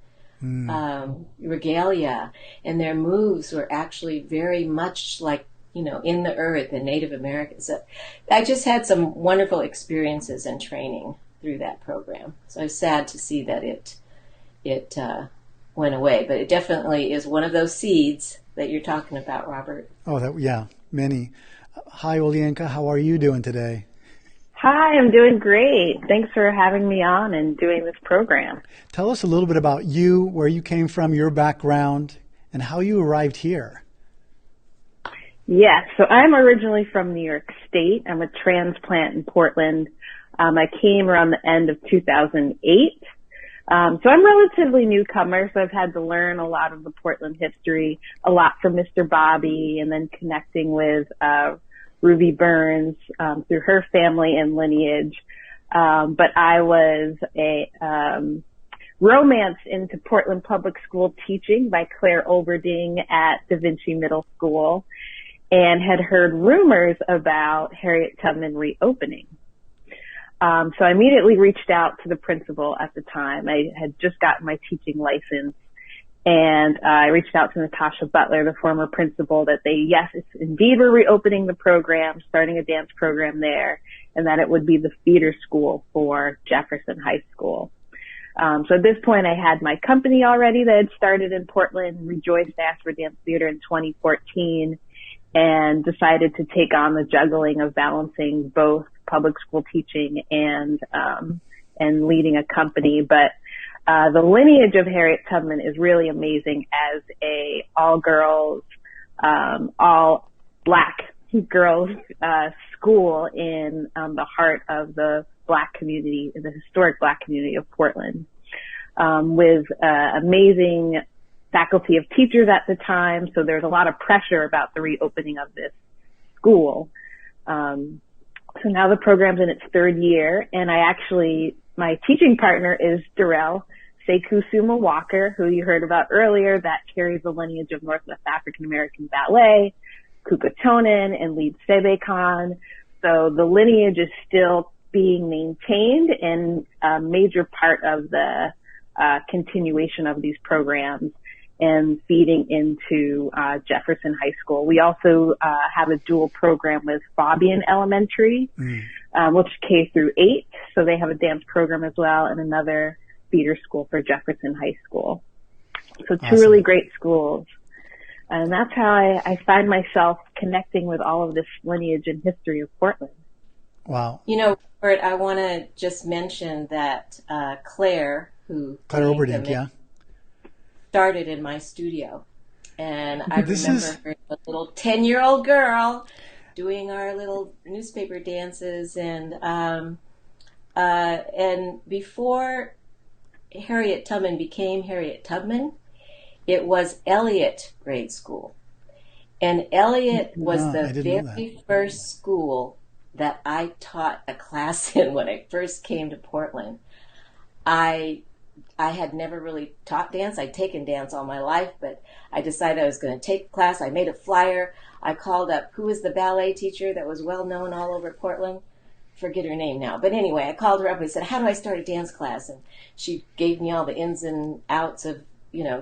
regalia, and their moves were actually very much like, in the earth and Native American. So I just had some wonderful experiences and training through that program. So I was sad to see that it went away, but it definitely is one of those seeds that you're talking about, Robert. Oh, many. Hi, Oluyinka. How are you doing today? Hi, I'm doing great. Thanks for having me on and doing this program. Tell us a little bit about you, where you came from, your background, and how you arrived here. Yes, so I'm originally from New York State. I'm a transplant in Portland. I came around the end of 2008. So I'm relatively newcomer, so I've had to learn a lot of the Portland history, a lot from Mr. Bobby, and then connecting with Ruby Burns through her family and lineage. But I was romanced into Portland Public School teaching by Claire Olberding at Da Vinci Middle School, and had heard rumors about Harriet Tubman reopening. So I immediately reached out to the principal at the time. I had just gotten my teaching license, and I reached out to Natasha Butler, the former principal, that yes, it's indeed we're reopening the program, starting a dance program there, and that it would be the feeder school for Jefferson High School. So at this point, I had my company already that had started in Portland, Rejoice Afro Dance Theater in 2014, and decided to take on the juggling of balancing both public school teaching and leading a company. But the lineage of Harriet Tubman is really amazing as a all girls, all black girls school in the heart of the Black community, the historic Black community of Portland, with amazing faculty of teachers at the time. So there's a lot of pressure about the reopening of this school. So now the program's in its third year, and my teaching partner is Darrell Sekou Suma Walker, who you heard about earlier, that carries the lineage of Northwest African American ballet, Kukatonin, and leads Sebe Khan. So the lineage is still being maintained and a major part of the continuation of these programs and feeding into Jefferson High School. We also have a dual program with Fabian Elementary, which is K through 8. So they have a dance program as well, and another feeder school for Jefferson High School. So two really great schools. And that's how I find myself connecting with all of this lineage and history of Portland. Wow. You know, Robert, I want to just mention that Claire Oberdink, yeah, started in my studio. And I remember her, a little 10-year-old girl, doing our little newspaper dances. And before Harriet Tubman became Harriet Tubman, it was Elliott Grade School. And Elliott was the very first school that I taught a class in when I first came to Portland. I had never really taught dance. I'd taken dance all my life, but I decided I was going to take a class. I made a flyer. I called up who was the ballet teacher that was well known all over Portland. Forget her name now. But anyway, I called her up and said, how do I start a dance class? And she gave me all the ins and outs of,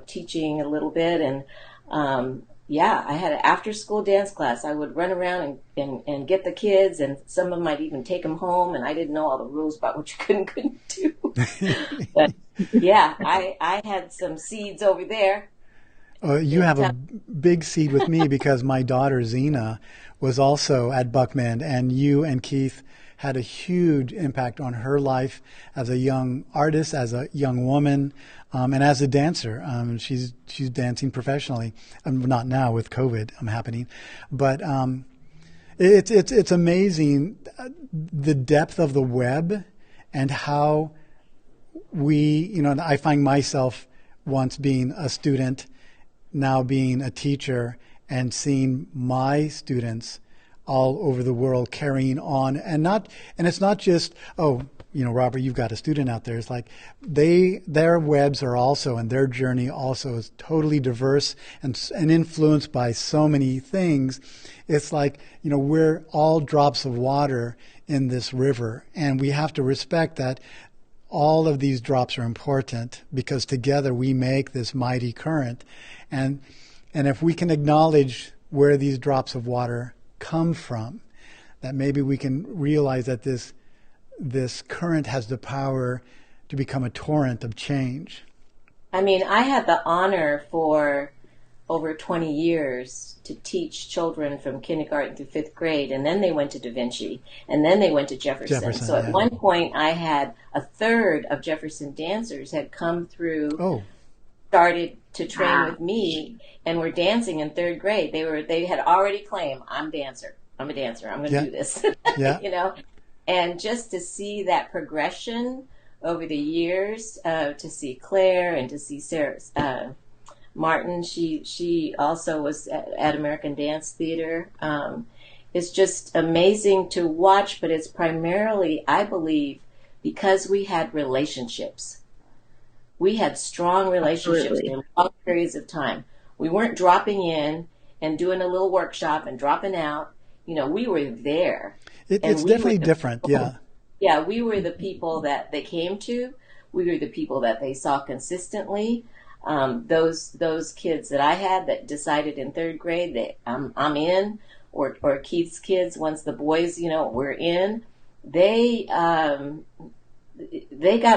teaching a little bit. And I had an after-school dance class. I would run around and get the kids, and some of them I'd even take them home, and I didn't know all the rules about what you could and couldn't do. But yeah, I had some seeds over there. You have a big seed with me because my daughter Zena was also at Buckman, and you and Keith had a huge impact on her life as a young artist, as a young woman, and as a dancer. She's dancing professionally. Not now with COVID happening, but it's amazing the depth of the web and how I find myself once being a student, now being a teacher, and seeing my students all over the world carrying on, and it's not just, Robert, you've got a student out there. It's like their webs are also, and their journey also is totally diverse and influenced by so many things. It's like, we're all drops of water in this river, and we have to respect that all of these drops are important because together we make this mighty current. And if we can acknowledge where these drops of water come from, that maybe we can realize that this current has the power to become a torrent of change. I mean, I had the honor for over 20 years to teach children from kindergarten through 5th grade, and then they went to Da Vinci, and then they went to Jefferson. So at one point I had a third of Jefferson dancers had come through, started to train with me, and were dancing in 3rd grade. They had already claimed, I'm a dancer, I'm going to do this. And just to see that progression over the years, to see Claire and to see Sarah Martin, she also was at American Dance Theater. It's just amazing to watch, but it's primarily, I believe, because we had relationships. We had strong relationships in long periods of time. We weren't dropping in and doing a little workshop and dropping out. We were there. It's definitely different, yeah. Yeah, we were the people that they came to. We were the people that they saw consistently. Those kids that I had that decided in third grade that I'm in, or Keith's kids, once the boys, were in, they got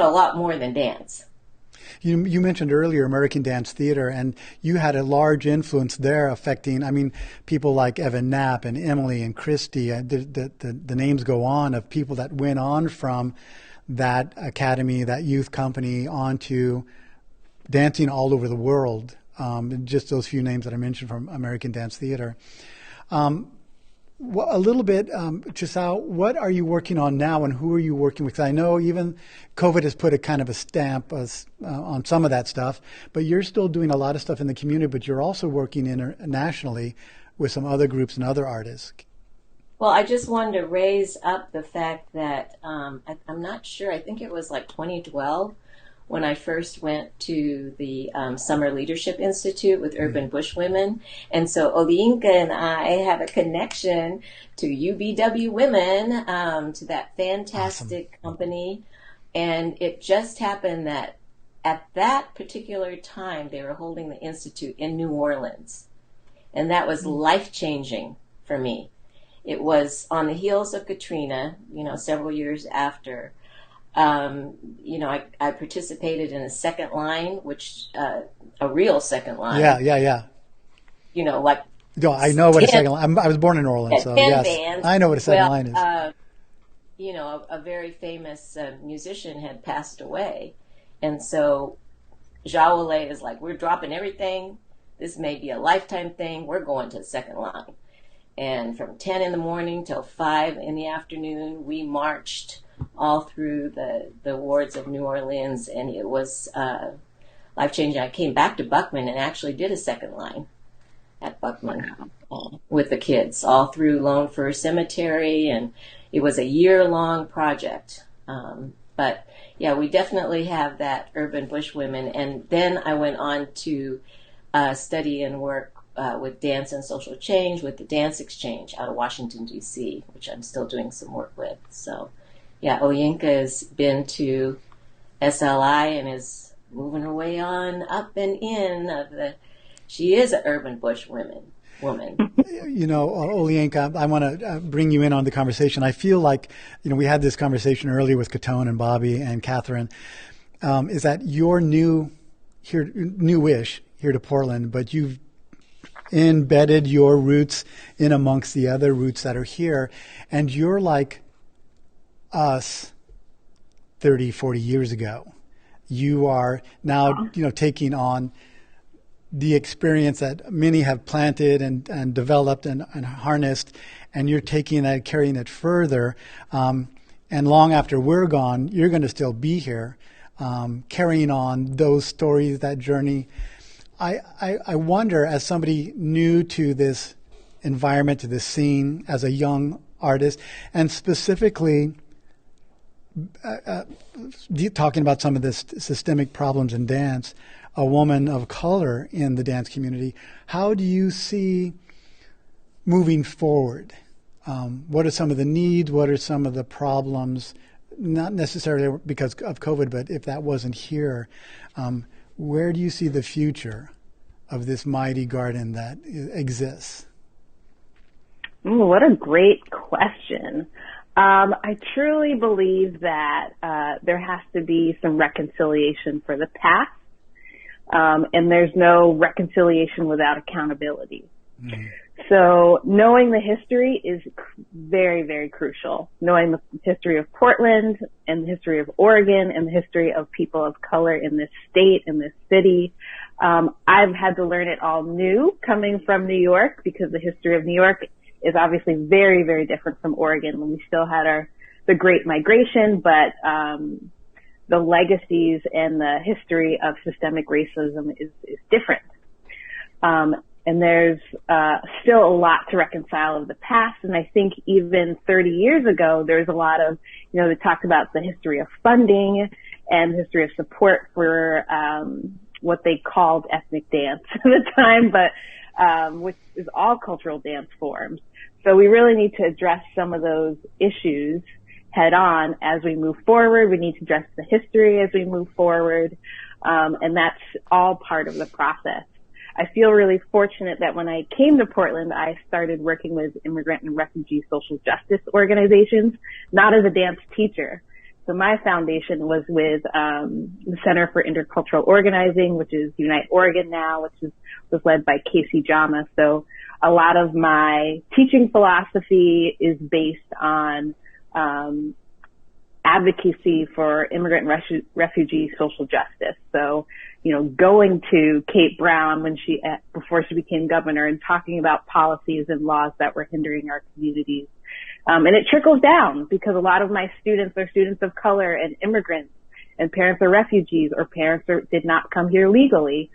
a lot more than dance. You mentioned earlier American Dance Theater, and you had a large influence there affecting, people like Evan Knapp and Emily and Christy. The names go on of people that went on from that academy, that youth company, onto dancing all over the world. Just those few names that I mentioned from American Dance Theater. A little bit, Chisao, what are you working on now, and who are you working with? 'Cause I know even COVID has put a kind of a stamp on some of that stuff, but you're still doing a lot of stuff in the community, but you're also working internationally with some other groups and other artists. Well, I just wanted to raise up the fact that I'm not sure, I think it was like 2012 when I first went to the Summer Leadership Institute with Urban Bush Women. And so Oluyinka and I have a connection to UBW Women, to that fantastic company. And it just happened that at that particular time, they were holding the Institute in New Orleans. And that was life-changing for me. It was on the heels of Katrina, several years after. I participated in a second line, which a real second line. Yeah. Like. No, I know what a second line. I was born in New Orleans, so yes, bands. I know what a second line is. A very famous musician had passed away, and so Jawale is like, we're dropping everything. This may be a lifetime thing. We're going to the second line, and from 10 in the morning till 5 in the afternoon, we marched all through the wards of New Orleans, and it was life-changing. I came back to Buckman and actually did a second line at Buckman with the kids all through Lone Fir Cemetery, and it was a year-long project. But yeah, we definitely have that Urban Bush Women, and then I went on to study and work with Dance and Social Change with the Dance Exchange out of Washington, D.C., which I'm still doing some work with. So yeah, Oluyinka has been to SLI and is moving her way on up and in. She is an Urban Bush woman. Oluyinka, I want to bring you in on the conversation. I feel like, we had this conversation earlier with Caton and Bobby and Catherine, is that you're newish here to Portland, but you've embedded your roots in amongst the other roots that are here, and you're like us 30, 40 years ago. You are now, taking on the experience that many have planted and developed and harnessed, and you're taking that, carrying it further. And long after we're gone, you're going to still be here, carrying on those stories, that journey. I wonder, as somebody new to this environment, to this scene, as a young artist, and specifically talking about some of the systemic problems in dance, a woman of color in the dance community, how do you see moving forward? What are some of the needs? What are some of the problems? Not necessarily because of COVID, but if that wasn't here, where do you see the future of this mighty garden that exists? Ooh, what a great question. I truly believe that there has to be some reconciliation for the past, and there's no reconciliation without accountability. Mm-hmm. So knowing the history is very, very crucial. Knowing the history of Portland and the history of Oregon and the history of people of color in this state, in this city. I've had to learn it all new coming from New York, because the history of New York is obviously very, very different from Oregon, when we still had the Great Migration, but the legacies and the history of systemic racism is different. And there's still a lot to reconcile of the past. And I think even 30 years ago, there's a lot of, they talked about the history of funding and history of support for what they called ethnic dance at the time, but which is all cultural dance forms. So we really need to address some of those issues head on as we move forward. We need to address the history as we move forward. And that's all part of the process. I feel really fortunate that when I came to Portland, I started working with immigrant and refugee social justice organizations, not as a dance teacher. So my foundation was with the Center for Intercultural Organizing, which is Unite Oregon now, was led by Casey Jama. So a lot of my teaching philosophy is based on advocacy for immigrant and refugee social justice. So, going to Kate Brown before she became governor and talking about policies and laws that were hindering our communities. And it trickles down because a lot of my students are students of color and immigrants, and parents are refugees, or parents did not come here legally.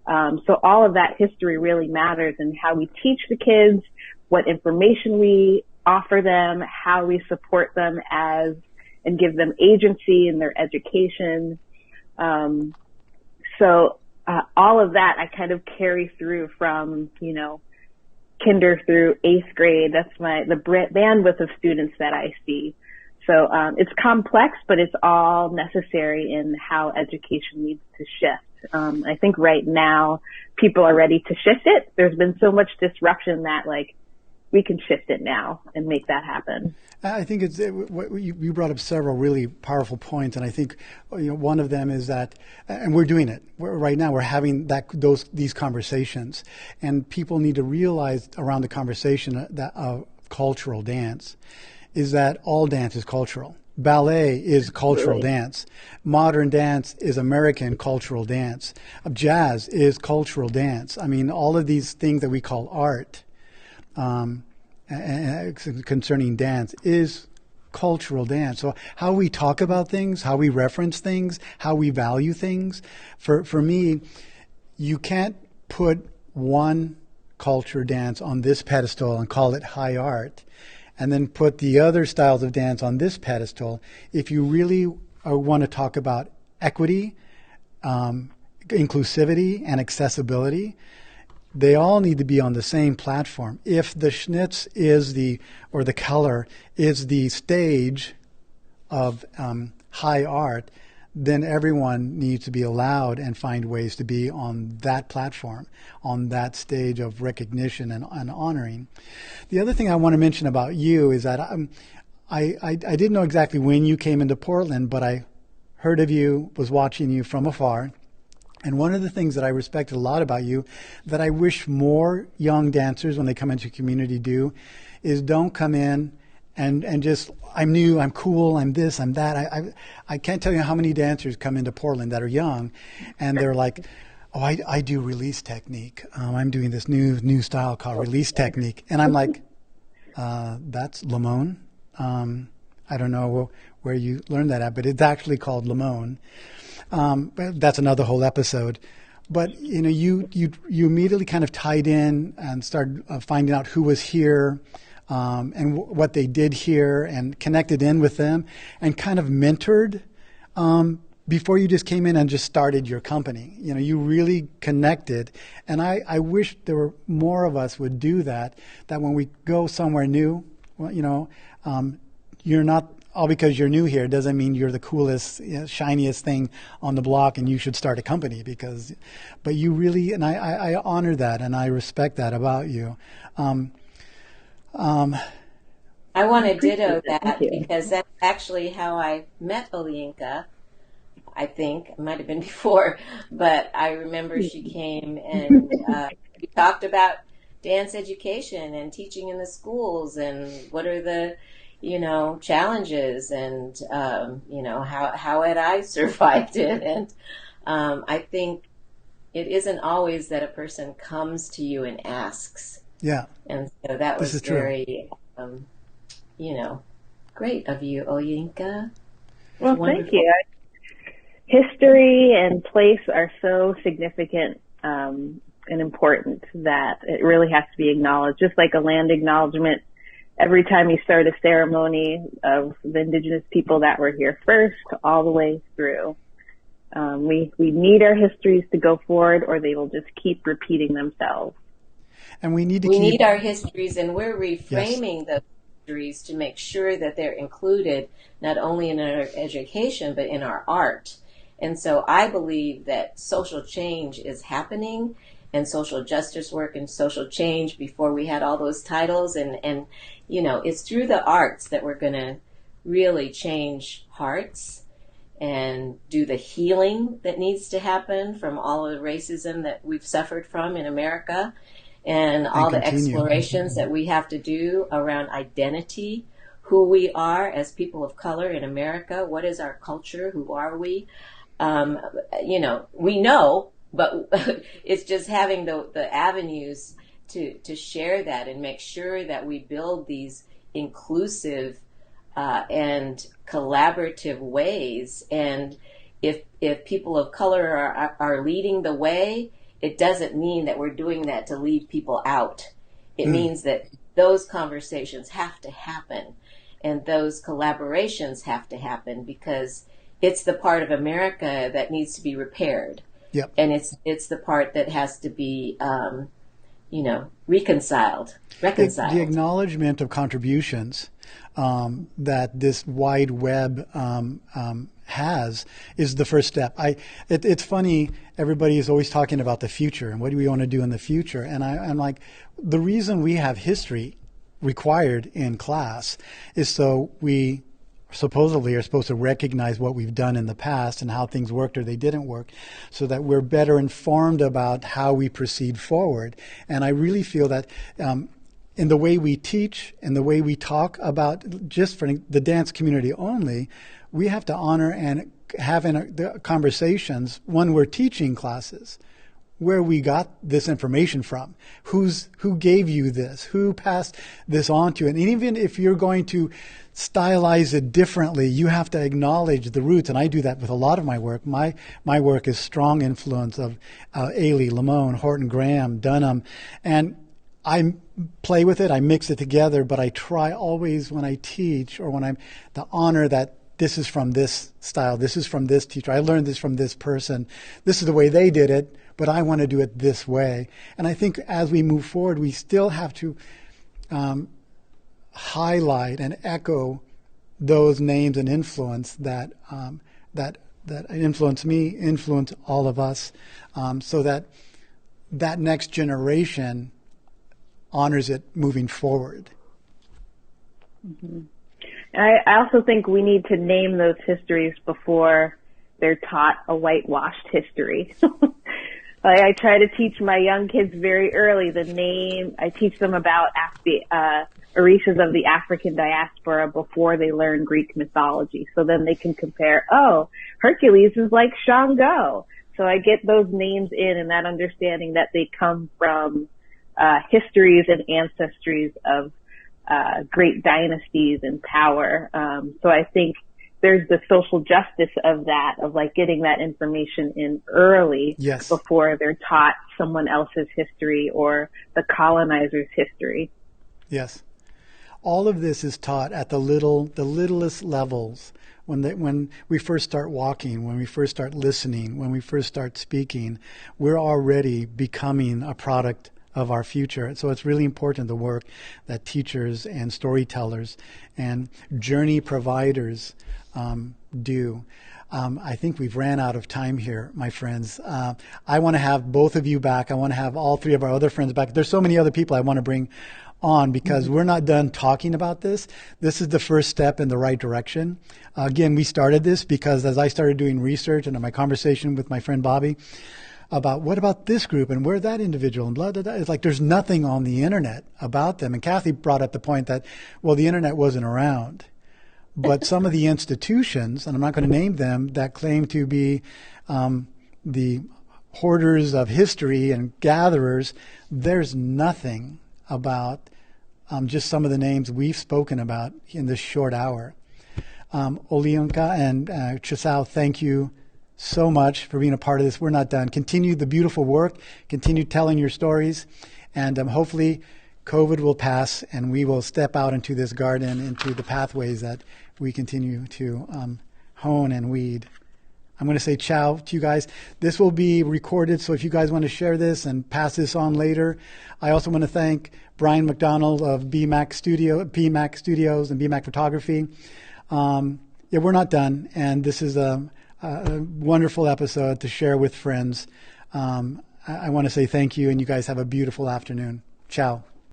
So all of that history really matters in how we teach the kids, what information we offer them, how we support them and give them agency in their education. So all of that I kind of carry through from, kinder through 8th grade. That's the bandwidth of students that I see. So it's complex, but it's all necessary in how education needs to shift. I think right now people are ready to shift it. There's been so much disruption that we can shift it now and make that happen. I think you brought up several really powerful points, and I think one of them is that, and we're doing it right now. We're having these conversations, and people need to realize around the conversation that cultural dance is that all dance is cultural. Ballet is cultural dance. Modern dance is American cultural dance. Jazz is cultural dance. I mean, all of these things that we call art. Concerning dance is cultural dance. So how we talk about things, how we reference things, how we value things. For me, you can't put one culture dance on this pedestal and call it high art, and then put the other styles of dance on this pedestal. If you really want to talk about equity, inclusivity, and accessibility, they all need to be on the same platform. If the schnitz or the color is the stage of high art, then everyone needs to be allowed and find ways to be on that platform, on that stage of recognition and honoring. The other thing I want to mention about you is that I didn't know exactly when you came into Portland, but I heard of you, was watching you from afar. And one of the things that I respected a lot about you, that I wish more young dancers, when they come into community, do, is don't come in and just, I'm new, I'm cool, I'm this, I'm that. I can't tell you how many dancers come into Portland that are young, and they're like, oh, I do release technique. I'm doing this new style called release technique. And I'm like, that's Limon. I don't know where you learned that at, but it's actually called Limon. That's another whole episode. But you immediately kind of tied in and started finding out who was here and what they did here, and connected in with them, and kind of mentored before you just came in and just started your company. You really connected, and I wish there were more of us would do that. That when we go somewhere new, you're not. All because you're new here doesn't mean you're the coolest, shiniest thing on the block and you should start a company. But you really, and I honor that and I respect that about you. I want to ditto that because that's actually how I met Oluyinka. I think it might have been before, but I remember she came and we talked about dance education and teaching in the schools and what are the challenges, and how had I survived it. And I think it isn't always that a person comes to you and asks. Yeah. And so that was very, great of you, Oluyinka. Well, thank you. History and place are so significant and important that it really has to be acknowledged, just like a land acknowledgement. Every time you start a ceremony of the indigenous people that were here first, all the way through. We need our histories to go forward, or they will just keep repeating themselves. And we need our histories, and we're reframing those histories to make sure that they're included not only in our education, but in our art. And so I believe that social change is happening, and social justice work and social change before we had all those titles. And you know, it's through the arts that we're going to really change hearts and do the healing that needs to happen from all of the racism that we've suffered from in America, and all the explorations that we have to do around identity, who we are as people of color in America, what is our culture, who are we? You know, we know, but it's just having the avenues to share that and make sure that we build these inclusive and collaborative ways. And if people of color are leading the way, it doesn't mean that we're doing that to leave people out. It means that those conversations have to happen and those collaborations have to happen, because it's the part of America that needs to be repaired. Yep. And it's the part that has to be, you know, reconciled. The acknowledgement of contributions that this wide web has is the first step. It's funny, everybody is always talking about the future and what do we want to do in the future. And I'm like, the reason we have history required in class is so we supposedly are supposed to recognize what we've done in the past and how things worked or they didn't work, so that we're better informed about how we proceed forward. And I really feel that in the way we teach and the way we talk about, just for the dance community only, we have to honor and have the conversations when we're teaching classes, where we got this information from, who gave you this, who passed this on to you. And even if you're going to stylize it differently, you have to acknowledge the roots. And I do that with a lot of my work. My work is strong influence of Ailey, Lamone, Horton Graham, Dunham. And I play with it, I mix it together, but I try always when I teach or when I'm to honor that this is from this style, this is from this teacher, I learned this from this person, this is the way they did it, but I want to do it this way. And I think as we move forward, we still have to highlight and echo those names and influence that influence me, influence all of us, so that next generation honors it moving forward. Mm-hmm. And I also think we need to name those histories before they're taught a whitewashed history. I try to teach my young kids very early the name. I teach them about Orishas of the African diaspora before they learn Greek mythology. So then they can compare, oh, Hercules is like Shango. So I get those names in and that understanding that they come from histories and ancestries of great dynasties and power. So I think there's the social justice of that, of like getting that information in early, yes, before they're taught someone else's history or the colonizer's history. Yes. All of this is taught at the littlest levels. When we first start walking, when we first start listening, when we first start speaking, we're already becoming a product of our future. So it's really important, the work that teachers and storytellers and journey providers do. I think we've ran out of time here, my friends. I want to have both of you back. I want to have all three of our other friends back. There's so many other people I want to bring on, because we're not done talking about this. This is the first step in the right direction. Again, we started this because as I started doing research and in my conversation with my friend Bobby about what about this group and where that individual and blah, blah, blah. It's like there's nothing on the internet about them. And Kathy brought up the point that, well, the internet wasn't around. But some of the institutions, and I'm not going to name them, that claim to be the hoarders of history and gatherers, there's nothing about just some of the names we've spoken about in this short hour. Oluyinka and Chisao, thank you so much for being a part of this. We're not done. Continue the beautiful work. Continue telling your stories. And hopefully COVID will pass and we will step out into this garden, into the pathways that we continue to hone and weed. I'm going to say ciao to you guys. This will be recorded, so if you guys want to share this and pass this on later. I also want to thank Brian McDonald of BMAC Studios and BMAC Photography. We're not done, and this is a wonderful episode to share with friends. I want to say thank you, and you guys have a beautiful afternoon. Ciao.